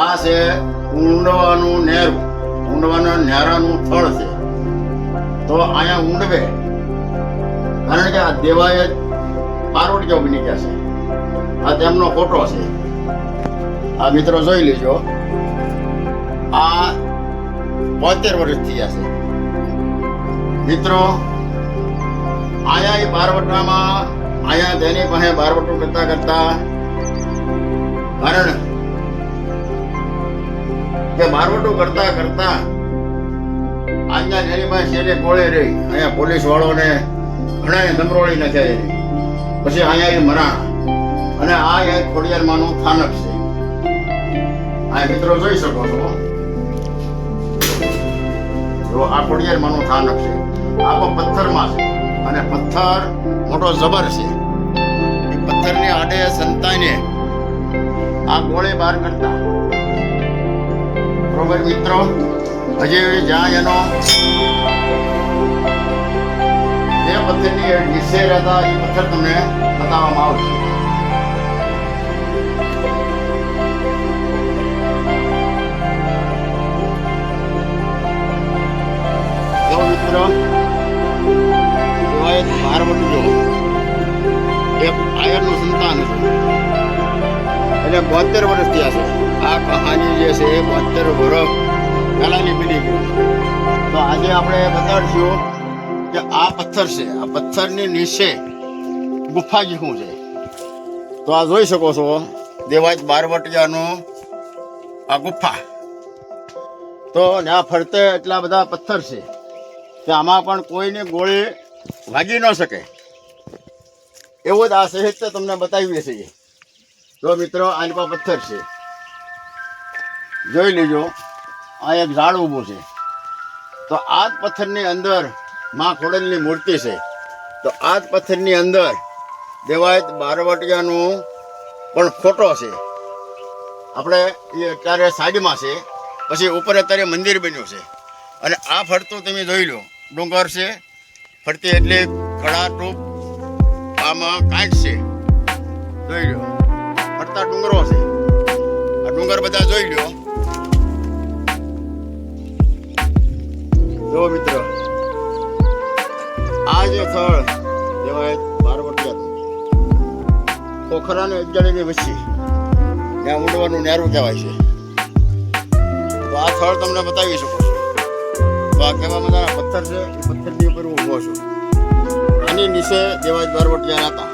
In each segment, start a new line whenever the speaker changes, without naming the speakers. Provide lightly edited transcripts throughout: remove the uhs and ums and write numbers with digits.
આ છે ઊંડવાનું નેરું, ઊંડવાના નેરાનું થળ છે. તો અહીંયા ઊંડવે, કારણ કે આ દેવાય પાર્વતીઓ બની ગયા છે. આ તેમનો ફોટો છે. આ મિત્રો જોઈ લેજો. આ 72 વર્ષ થયા છે મિત્રો. અહીંયા બારવટામાં અહીંયા તેની પાસે બારવટું કરતા કરતા, કારણ કે બારવટું કરતા કરતા અહીંયા તેની પાસે શેરે ગોળે રહી. અહીંયા પોલીસ વાળોને ઘણા ધમરોળી નાખ્યા એની. પછી અહીંયા એ મરાણા, અને આ એક ખોડિયારમાંનું સ્થાનક છે. આ મિત્રો જોઈ શકો છો. જો આ ખોડિયારમાંનું સ્થાનક છે. આ પણ પથ્થરમાં છે, અને પથ્થર મોટો જબર છે. એ પથ્થરની આડે સંતાઈને આ ગોળે બહાર કરતા. બરોબર મિત્રો. હજી જ્યાં એનો જે પથ્થરની નીચે રહેતા એ પથ્થર તમને બતાવવામાં આવશે. જો મિત્રો, બારવટું જો એક આયરનું સંતાન છે, એટલે 72 વર્ષ થયા છે. આ કહાની જે છે એ 72 વર્ષ પહેલાની બની ગઈ. તો આજે આપણે બતાડીશું કે આ પથ્થર છે, આ પથ્થરની નીચે ગુફા જેવું છે. તો આ જોઈ શકો છો, દેવાય બારવટિયાનું આ ગુફા. તો ત્યાં ફરતે એટલા બધા પથ્થર છે કે આમાં પણ કોઈની ગોળી વાગી ન શકે એવો જ આ સહેજ તમને બતાવીએ છીએ. તો મિત્રો, આની પર પથ્થર છે, જોઈ લેજો. આ એક ઝાડ ઊભું છે. તો આ જ પથ્થરની અંદર માં ખોડલની મૂર્તિ છે. તો આ જ પથ્થરની અંદર દેવાયત બારવટિયાનું પણ ફોટો છે. આપણે એ અત્યારે સાઈડમાં છે, પછી ઉપર અત્યારે મંદિર બન્યું છે. અને આ ફરતું તમે જોઈ લો, ડુંગર છે ફરતી, એટલે કળાટૂપ આમાં કાંઠ છે. જોઈ લો, ફરતા ડુંગરો છે. આ ડુંગર બધા જોઈ લો. જો મિત્રો, આ જે સ્થળ કહેવાય બારવટિયાનું, ખોખરા ને અજાણીની વચ્ચે ત્યાં ઊંડવાનું નેરું કહેવાય છે. તો આ સ્થળ તમને બતાવી શકો છો. તો આ કેવા મજાના પથ્થર છે, એ પથ્થરની ઉપર હું ઊભો છું. આની નીચે દેવાય બારવટિયા હતા,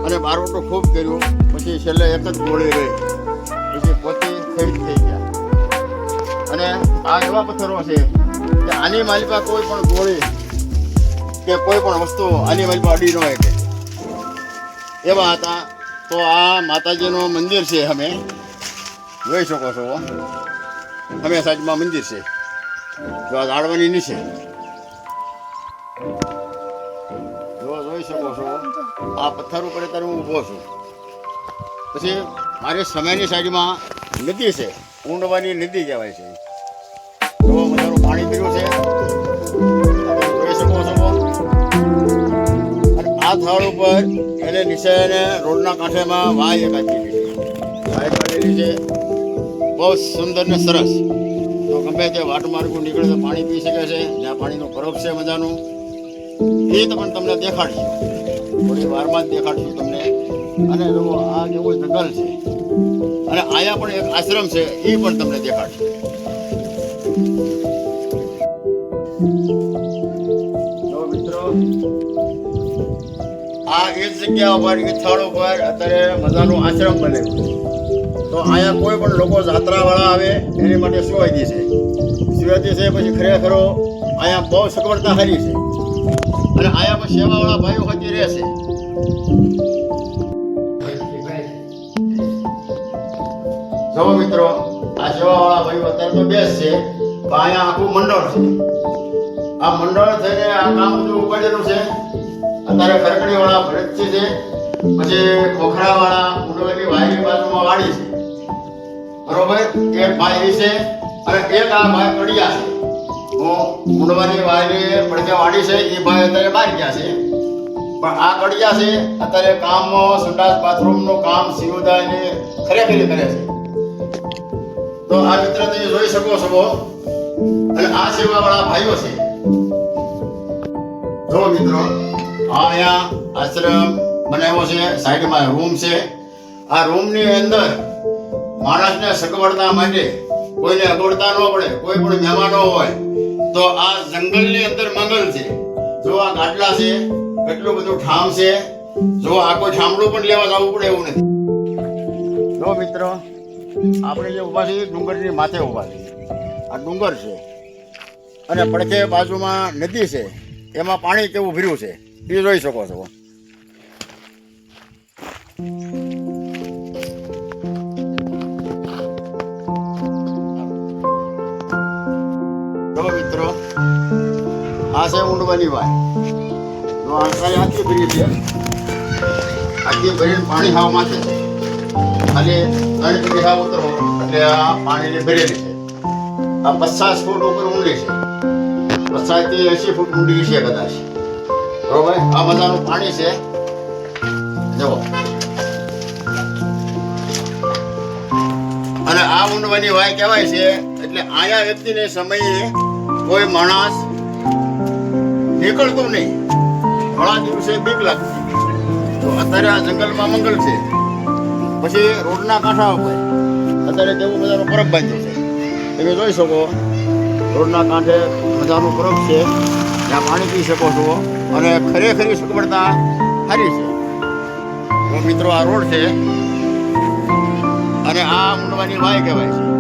અને બારવટું ખૂબ કર્યું. પછી છેલ્લે એક જ ગોળી રહી, પછી પોતે શહીદ થઈ ગયા. અને આ એવા પથ્થરો છે કે આની માલિકા કોઈ પણ ગોળી કે કોઈ પણ વસ્તુ આની માલિકા અડી ન હોય કે એવા હતા. તો આ માતાજીનું મંદિર છે, અમે જોઈ શકો છો. અમે સાઈડમાં મંદિર છે. જો આ ઝાડવાની નીચે જો જોઈ શકો છો. આ પથ્થર ઉપર અત્યારે હું ઊભો છું. પછી મારી સમયની સાઈડમાં નદી છે, ઊંડવાની નદી કહેવાય છે. જો મજાનું પાણી પીવું છે, જોઈ શકો છો. અને આ સ્થળ ઉપર એને નીચે રોડના કાંઠેમાં વાય એક આપેલી છે. વાય કાઢેલી છે, બહુ સુંદર ને સરસ. તો ગમે તે વાટમાર્ગું નીકળે તો પાણી પી શકે છે. જ્યાં પાણીનું પરબ છે મજાનું, એ પણ તમને દેખાડશું. થોડી વારમાં જ દેખાડશું તમને. અને જો આ જેવો જંગલ છે, અને અહીંયા પણ એક આશ્રમ છે, એ પણ તમને દેખાડશું. જો મિત્રો, આ એ જગ્યા ઉપર, એ સ્થળ ઉપર અત્યારે મજાનું આશ્રમ બનેલું છે. તો અહીંયા કોઈ પણ લોકો જાત્રાવાળા આવે એની માટે સુવિધા છે. સુવિધા છે. પછી ખરેખરો અહીંયા બહુ સગવડતા સારી છે. અને અહીંયા પણ સેવાવાળા ભાઈઓ હજી રહેશે. જો મિત્રો, આ સેવાવાળા ભાઈઓ અત્યારે તો બેસ છે, પણ અહીંયા આખું મંડળ છે. આ મંડળ થઈને આ કામ બધું ઉપાડેલું છે. અત્યારે ખરકડીવાળા ભરતજી છે, પછી ખોખરાવાળા ઊંડવાની વાયની બાજુમાં વાડી છે. બરોબર, એક ભાઈ છે, અને એક આ ભાઈ કડિયા છે. હું ઊંડવાની વાયની પડકે વાડી છે, એ ભાઈ અત્યારે બહાર ગયા છે. પણ આ કડિયા છે અત્યારે કામ સંડાસ બાથરૂમનું કામ સિવદાયને ખરેખરી કરે છે. તો આ મિત્ર તમે જોઈ શકો છો અને આ સેવાવાળા ભાઈઓ છે. જો મિત્રો આ અહીંયા આશ્રમ બનાવ્યો છે, સાઈડમાં રૂમ છે. આ રૂમની અંદર માણસને સગવડતા માટે કોઈને અગવડતા ન પડે, કોઈ પણ મહેમાનો હોય તો આ જંગલની અંદર મંગલ છે. જો આ ગાટલા છે, કેટલું બધું ઠામ છે. જો આ કોઈ ઠામડું પણ લેવા જવું પડે એવું નથી. જો મિત્રો આપણે જે ઊભા છીએ ડુંગરની માથે ઊભા છીએ. આ ડુંગર છે અને પડખે બાજુમાં નદી છે, એમાં પાણી કેવું ભર્યું છે એ જોઈ શકો છો. જો મિત્રો આ છે ઊંડવાની વાય. જો આખી ભરી છે, આખી ભરીને પાણી હાવ માથે છે. ખાલી 3 વીઘા ઉતરો એટલે આ પાણીની ભરેલી છે. આ 50 ફૂટ ઉપર ઊંડી છે, 50 થી 80 ફૂટ ઊંડી છે કદાચ. બરોબર, આ મજાનું પાણી છે. જુઓ, અને આ ઊંડવાની વાય કહેવાય છે એટલે આયા વ્યક્તિને સમયે કોઈ માણસ નીકળતું નહીં. ઘણા દિવસે બીક લાગતી. તો અત્યારે આ જંગલમાં મંગલ છે. પછી રોડના કાંઠા ઉપર અત્યારે કેવું મજાનું પરબ બાંધ્યું છે, તમે જોઈ શકો. રોડના કાંઠે મજાનું પરબ છે, જ્યાં પાણી પી શકો છો અને ખરેખરી સગવડતા સારી છે. તો મિત્રો આ રોડ છે અને આ ઊંડવાની વાય કહેવાય છે.